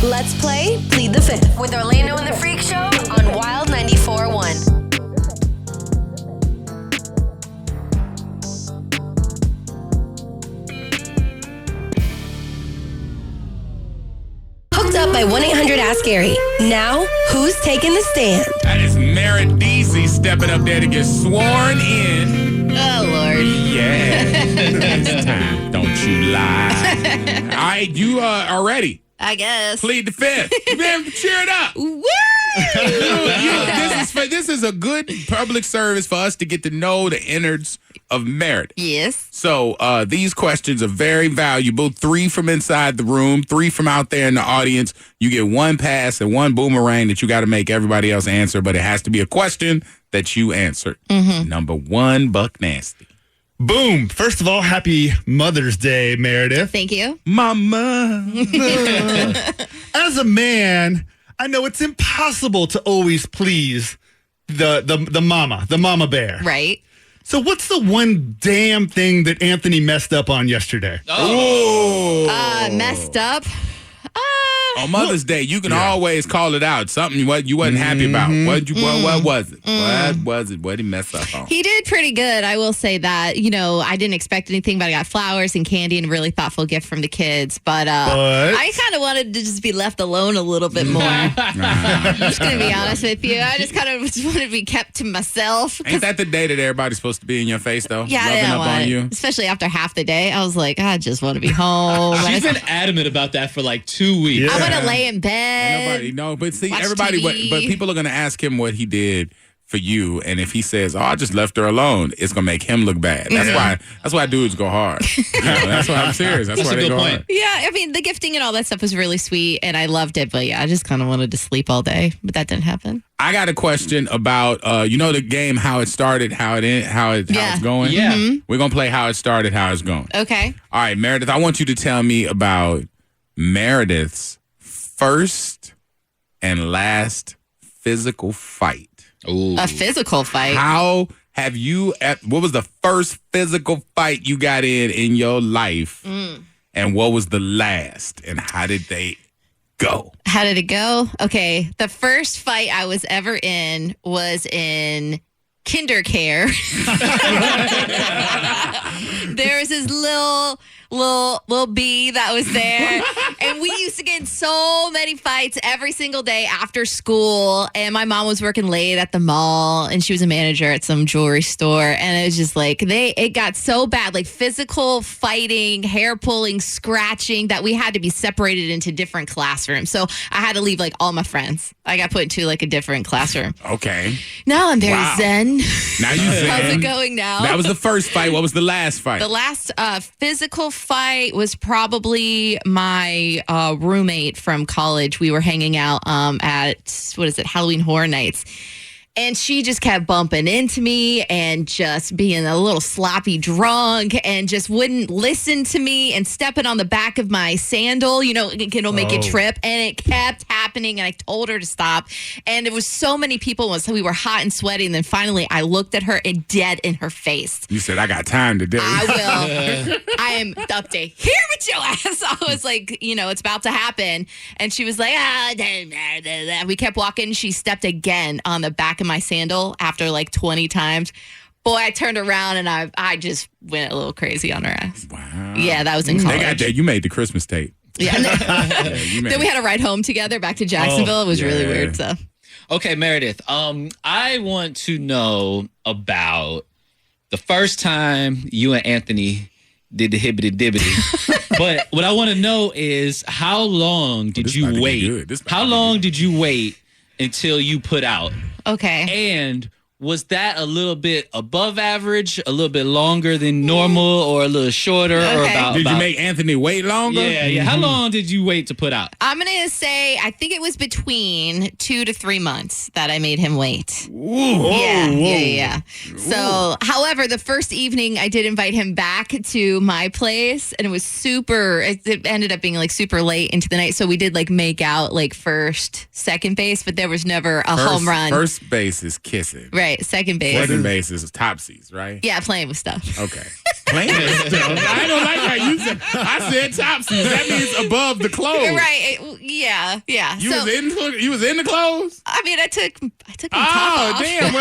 Let's play Plead the Fifth with Orlando and the Freak Show on Wild 94.1. Hooked up by 1-800-ASK-GARY. Now, who's taking the stand? That is Meredith stepping up there to get sworn in. Oh, Lord. Yeah. It's time. Don't you lie. All right, you are ready. I guess. Plead the fifth. Man, cheer it up. Woo! This is a good public service for us to get to know the innards of Meredith. Yes. So these questions are very valuable. 3 from inside the room, 3 from out there in the audience. You get 1 pass and 1 boomerang that you got to make everybody else answer, but it has to be a question that you answered. Mm-hmm. Number 1, Buck Nasty. Boom. First of all, happy Mother's Day, Meredith. Thank you. Mama. As a man, I know it's impossible to always please the mama bear. Right. So what's the one damn thing that Anthony messed up on yesterday? Messed up. On Mother's Day, you can always call it out. Something you wasn't happy about. What was it? What was it? What did he mess up on? He did pretty good. I will say that. You know, I didn't expect anything, but I got flowers and candy and a really thoughtful gift from the kids. But I kind of wanted to just be left alone a little bit more. I'm just going to be honest with you. I just kind of just wanted to be kept to myself. Ain't that the day that everybody's supposed to be in your face, though? Yeah, Rubbing up on you? Especially after half the day. I was like, I just want to be home. She's been adamant about that for like 2 weeks. I want to lay in bed. But see, watch everybody, TV. but people are going to ask him what he did for you, and if he says, "Oh, I just left her alone," it's going to make him look bad. That's why dudes go hard. That's why I'm serious. That's why they go hard. Yeah, I mean, the gifting and all that stuff was really sweet, and I loved it. But yeah, I just kind of wanted to sleep all day, but that didn't happen. I got a question about the game, how it started, how it's going. Yeah, we're gonna play how it started, how it's going. Okay. All right, Meredith, I want you to tell me about Meredith's first and last physical fight. Ooh. A physical fight. How have you? What was the first physical fight you got in your life, and what was the last, and how did they go? How did it go? Okay, the first fight I was ever in was in kindercare. There was this little bee that was there, and we used to get in so many fights every single day after school. And my mom was working late at the mall, and she was a manager at some jewelry store, and it was just like it got so bad, like physical fighting, hair pulling, scratching, that we had to be separated into different classrooms. So I had to leave like all my friends. I got put into like a different classroom. Okay. Now I'm very zen. Now you zen. How's it going now? That was the first fight. What was the last fight? The last physical fight was probably my roommate from college. We were hanging out at, Halloween Horror Nights. And she just kept bumping into me and just being a little sloppy drunk and just wouldn't listen to me and stepping on the back of my sandal, it'll make you trip. And it kept happening. And I told her to stop. And it was so many people. So we were hot and sweaty. And then finally I looked at her and dead in her face. You said, I got time today. I will. I am up to here with your ass. I was like, it's about to happen. And she was like, we kept walking. She stepped again on the back of my sandal after like 20 times. Boy, I turned around and I just went a little crazy on her ass. Wow. Yeah, that was in college. They got that. You made the Christmas tape. Yeah. Then we had a ride home together back to Jacksonville. It was really weird. So. Okay, Meredith. I want to know about the first time you and Anthony did the hibbity-dibbity. But what I want to know is how long did you wait? How long did you wait until you put out? Okay. And was that a little bit above average, a little bit longer than normal, or a little shorter? Okay. Or about, Did you make Anthony wait longer? Yeah. Mm-hmm. How long did you wait to put out? I'm going to say, I think it was between 2 to 3 months that I made him wait. Ooh. Yeah. So, however, the first evening I did invite him back to my place, and it was it ended up being like super late into the night. So we did like make out like first, second base, but there was never a home run. First base is kissing. Right. Second base. Second base is topsies, right? Yeah, playing with stuff. Okay. Playing with stuff. I don't like how you said. I said topsies. That means above the clothes. Right. Yeah. You was in the clothes? I mean, I took my top off. Damn.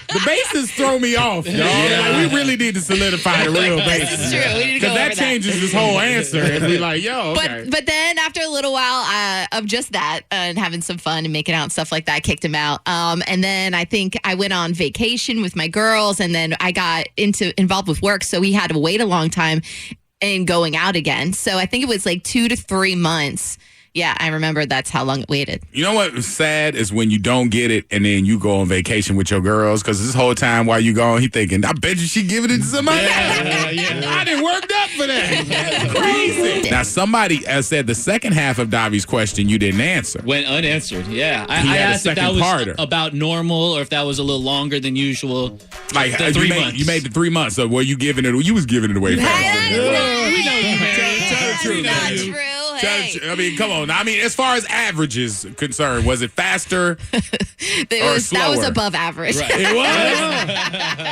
The bases throw me off, y'all. Like, we really need to solidify the real bases. This is true. We need to go Because that over changes this whole answer. And be like, yo, okay. But then after a little while of just that and having some fun and making out and stuff like that, I kicked him out. And then I think I went on vacation with my girls, and then I got involved with work, so we had to wait a long time in going out again. So I think it was like 2 to 3 months. Yeah, I remember that's how long it waited. You know what's sad is when you don't get it and then you go on vacation with your girls, because this whole time while you gone, he thinking, I bet you she giving it to somebody else. I didn't worked up for that. That's crazy. Now, somebody said the second half of Davy's question you didn't answer. Went unanswered, yeah. I had a asked if that second was parter. about normal or if that was a little longer than usual. Like, The 3 months. You made the 3 months, so were you giving it? You was giving it away fast. We know you, man. Tell the truth. Not man. true. Hey. I mean, come on. I mean, as far as average is concerned, was it faster? That was above average. Right. It was.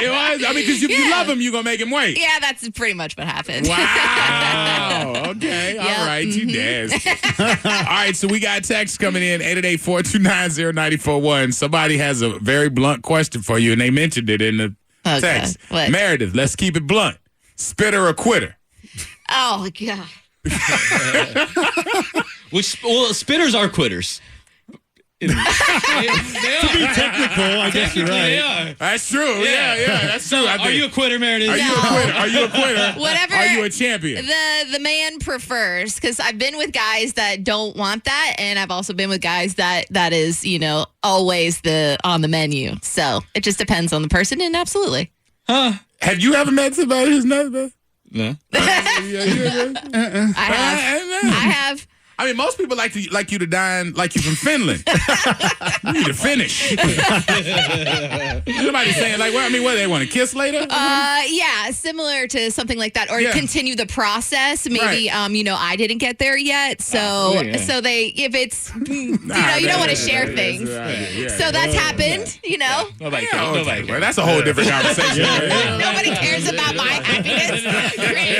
It was. I mean, because if you love him, you're gonna make him wait. Yeah, that's pretty much what happened. Wow. Okay. Yep. All right. You nasty. All right. So we got text coming in 888-429-0941. Somebody has a very blunt question for you, and they mentioned it in the text. God. What? Meredith, let's keep it blunt. Spitter or quitter? Oh God. Spitters are quitters. They are. Technical, I guess you're They right. are. That's true. Yeah. That's true. I Are think. you a quitter, Meredith? Are you a quitter? Are you a quitter? Whatever. Are you a champion? The man prefers, because I've been with guys that don't want that, and I've also been with guys that is, always on the menu. So it just depends on the person, and absolutely. Have you ever met somebody who's not bad? No. I have. I mean, most people like you to dine like you from Finland. You need to finish. Somebody's saying like, what do they want to kiss later? Yeah, similar to something like that, or continue the process. Maybe, Right. I didn't get there yet, so if it's, you don't want to share things. So that's happened, Nobody cares. Well, that's a whole different conversation. Nobody cares about my happiness. Great.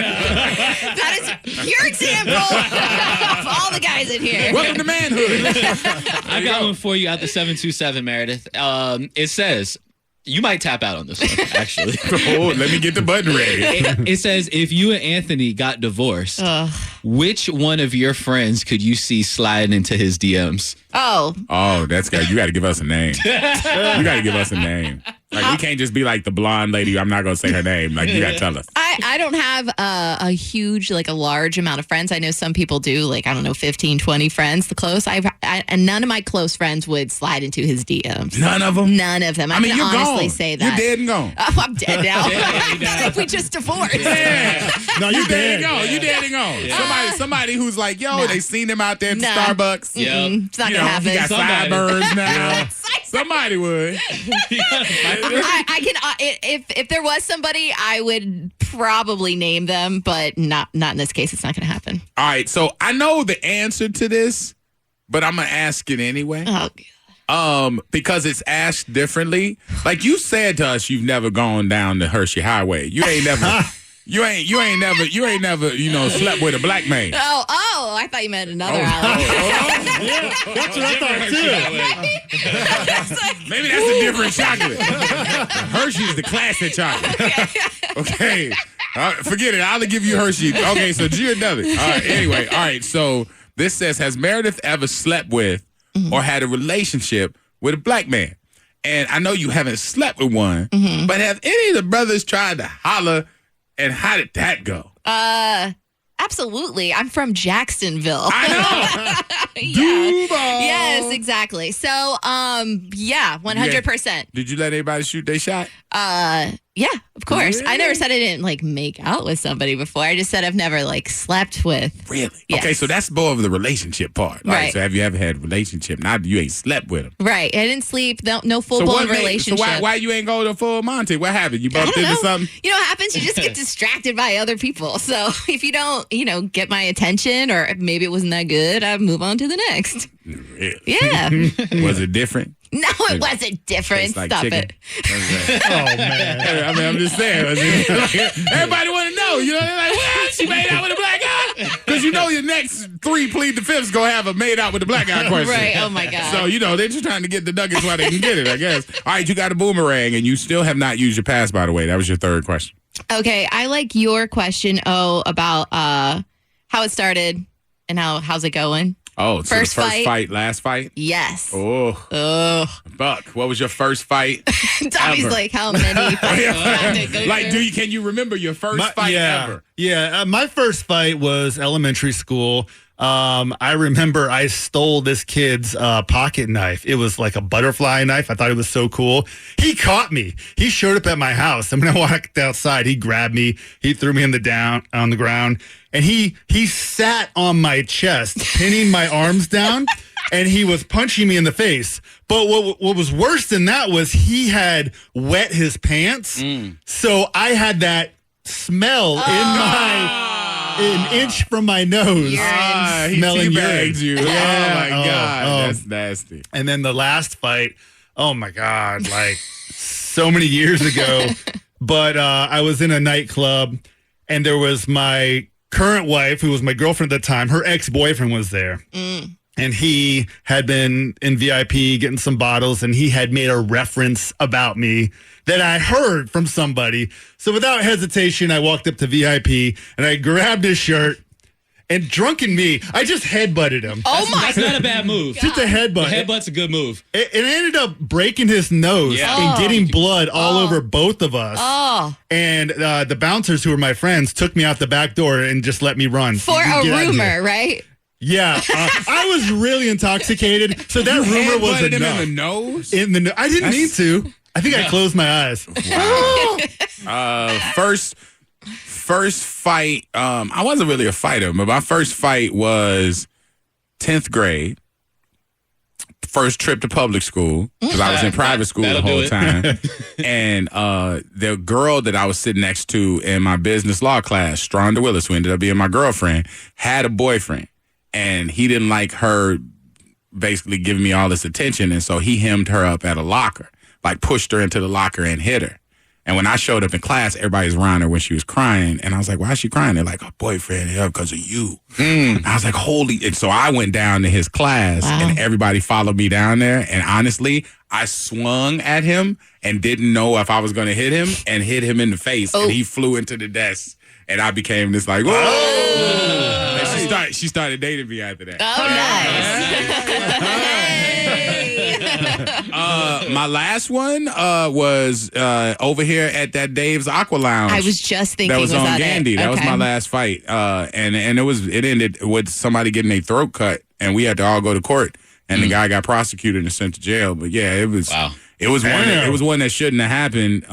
That is your example of all the guys in here. Welcome to manhood. I got one for you out the 727, Meredith. It says, you might tap out on this one, actually. Oh, let me get the button ready. It says, if you and Anthony got divorced, which one of your friends could you see sliding into his DMs? Oh, that's good. You got to give us a name. You got to give us a name. Like, we can't just be like the blonde lady. I'm not going to say her name. Like, you got to tell us. I don't have a huge, a large amount of friends. I know some people do, 15, 20 friends, the close. And none of my close friends would slide into his DMs. None of them? None of them. I can you're honestly gone. say that. You're dead and gone. Oh, I'm dead now. We just divorced. Yeah. No, you're dead. You dead and gone. Somebody who's like, they seen him out there at the Starbucks. Yep. It's not going to happen. He got sideburns now. Somebody would. I can. If there was somebody, I would probably name them, but not in this case. It's not going to happen. All right, so I know the answer to this, but I'm gonna ask it anyway. Oh, God. Because it's asked differently. Like you said to us, you've never gone down the Hershey Highway. You ain't never. You ain't never, slept with a black man. Oh, I thought you meant another alley. That's what I thought too. Maybe that's a different chocolate. Hershey's the classic chocolate. Okay. Forget it. I'll give you Hershey. Okay, so Giordano. All right. Anyway, all right. So this says, has Meredith ever slept with or had a relationship with a black man? And I know you haven't slept with one, but have any of the brothers tried to holler? And how did that go? Absolutely. I'm from Jacksonville. I know. Yeah. Yes, exactly. So, 100%. Did you let anybody shoot their shot? Yeah, of course. Really? I never said I didn't make out with somebody before. I just said I've never slept with. Really? Yes. Okay, so that's more of the relationship part. Right. So have you ever had a relationship? Not you ain't slept with him. Right. I didn't sleep. No full-blown relationship. So why you ain't go to full Monty? What happened? You I bumped don't into know. something? You know what happens? You just get distracted by other people. So if you don't, get my attention, or maybe it wasn't that good, I move on to the next. Really? Yeah. Was it different? No, it wasn't different. Tastes like Stop chicken? it. Oh, man. I mean, I'm just saying. Everybody want to know. They're like, well, she made out with a black guy? Because Because your next 3 Plead the Fifth's going to have a made out with the black guy question. Right. Oh, my God. So, they're just trying to get the nuggets while they can get it, I guess. All right, you got a boomerang, and you still have not used your pass, by the way. That was your third question. Okay, I like your question, about how it started and how's it going. Oh, so first the first fight? fight, last fight? Yes. Oh. Buck, what was your first fight? Davy's like, how many fights? Can you remember your first fight ever? Yeah, my first fight was elementary school. I remember I stole this kid's pocket knife. It was like a butterfly knife. I thought it was so cool. He caught me. He showed up at my house. And when I walked outside, he grabbed me. He threw me on the ground. And he sat on my chest, pinning my arms down. And he was punching me in the face. But what was worse than that was he had wet his pants. So I had that smell an inch from my nose. He teabagged you. Yeah. Oh, my God. That's nasty. And then the last fight, oh, my God, like so many years ago. But I was in a nightclub, and there was my current wife, who was my girlfriend at the time. Her ex-boyfriend was there. And he had been in VIP getting some bottles, and he had made a reference about me that I heard from somebody. So without hesitation, I walked up to VIP, and I grabbed his shirt, and drunken me, I just headbutted him. That's not a bad move. Just a headbutt. A headbutt's a good move. It ended up breaking his nose and getting blood all over both of us. And the bouncers, who were my friends, took me out the back door and just let me run. For a rumor, right? Yeah, I was really intoxicated, so that rumor was him enough. in the nose? I didn't mean to. I think I closed my eyes. Wow. First fight. I wasn't really a fighter, but my first fight was 10th grade. First trip to public school, because I was in private school the whole time. And the girl that I was sitting next to in my business law class, Stronda Willis, who ended up being my girlfriend, had a boyfriend. And he didn't like her basically giving me all this attention. And so he hemmed her up at a locker, like pushed her into the locker and hit her. And when I showed up in class, everybody's around her when she was crying. And I was like, why is she crying? They're like, her boyfriend hit her because of you. I was like, holy. And so I went down to his class and everybody followed me down there. And honestly, I swung at him and didn't know if I was going to hit him and hit him in the face. And he flew into the desk. And I became this like, whoa. And she started dating me after that. My last one was over here at that Dave's Aqua Lounge. I was just thinking that was on Gandy. That was Okay. my last fight. And it ended with somebody getting their throat cut, and we had to all go to court. And the guy got prosecuted and sent to jail. But yeah, it was. Wow. It was one that shouldn't have happened.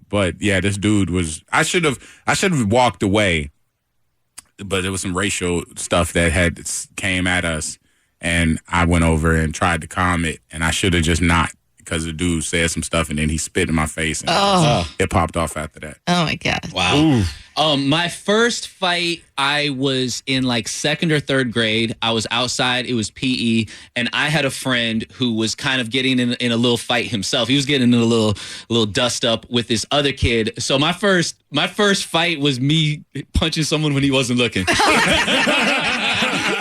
But yeah, this dude was. I should have walked away. But there was some racial stuff that came at us, and I went over and tried to calm it, and I should have just not, because the dude said some stuff, and then he spit in my face, and it popped off after that. Oh my God! Wow. My first fight, I was in like 2nd or 3rd grade. I was outside. It was PE, and I had a friend who was kind of getting in a little fight himself. He was getting in a little dust up with this other kid. So my first fight was me punching someone when he wasn't looking.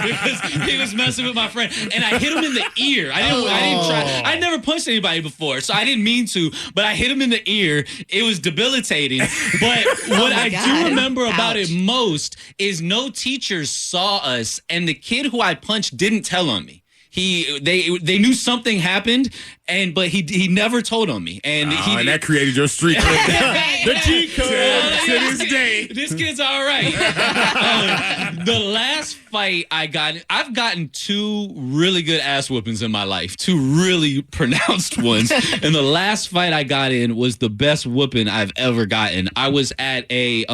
Because he was messing with my friend, and I hit him in the ear. I didn't try. I never punched anybody before, so I didn't mean to. But I hit him in the ear. It was debilitating. But what I do remember about it most is no teachers saw us, and the kid who I punched didn't tell on me. They knew something happened, but he never told on me, and and that created your street cred. The cheat code to this day. This kid's all right. The last fight I've gotten 2 really good ass whoopings in my life, 2 really pronounced ones, and the last fight I got in was the best whooping I've ever gotten. I was at a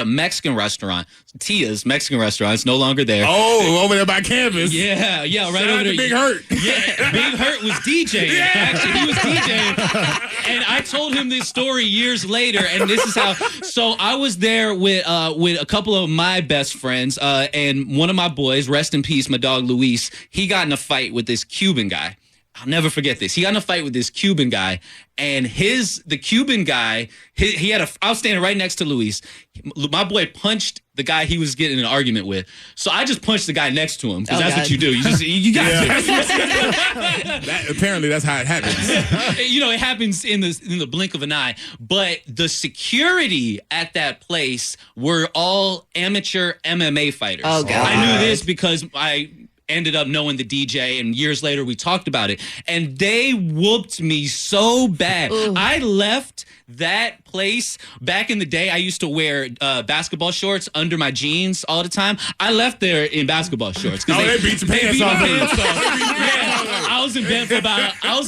Mexican restaurant, Tia's Mexican restaurant. It's no longer there. Oh, over there by Canvas. Yeah, right Shout over out there. to Big Hurt. Yeah, Big Hurt was DJing. Yeah. Actually, he was DJing. And I told him this story years later, and this is how. So I was there with a couple of my best friends, and one of my boys, rest in peace, my dog Luis. He got in a fight with this Cuban guy. I'll never forget this. He got in a fight with this Cuban guy, and the Cuban guy, I was standing right next to Luis. My boy punched the guy he was getting in an argument with. So I just punched the guy next to him because that's God. what you do. You got Apparently, that's how it happens. it happens in the blink of an eye. But the security at that place were all amateur MMA fighters. Oh, God. I knew this because I ended up knowing the DJ, and years later we talked about it, and they whooped me so bad. Ooh. I left that place back in the day. I used to wear basketball shorts under my jeans all the time. I left there in basketball shorts. They beat your pants off. I was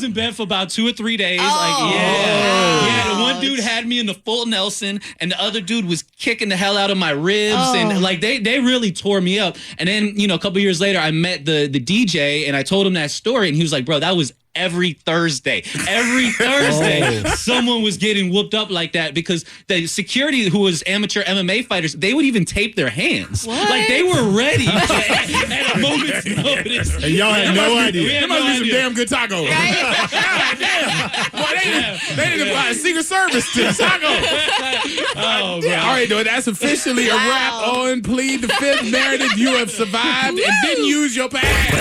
in bed for about 2 or 3 days. Oh. The one dude had me in the full Nelson, and the other dude was kicking the hell out of my ribs, and they really tore me up. And then a couple years later, I met the DJ, and I told him that story, and he was like, "Bro, that was every Thursday. Every Thursday, someone was getting whooped up like that because the security who was amateur MMA fighters, they would even tape their hands. What? Like they were ready at a moment's notice. And y'all had no idea. There must be some damn good tacos. God damn. Boy, they didn't apply Secret Service to tacos. Oh, bro. All right, though, that's officially a wrap on Plead the Fifth. Meredith, you have survived and didn't use your pass.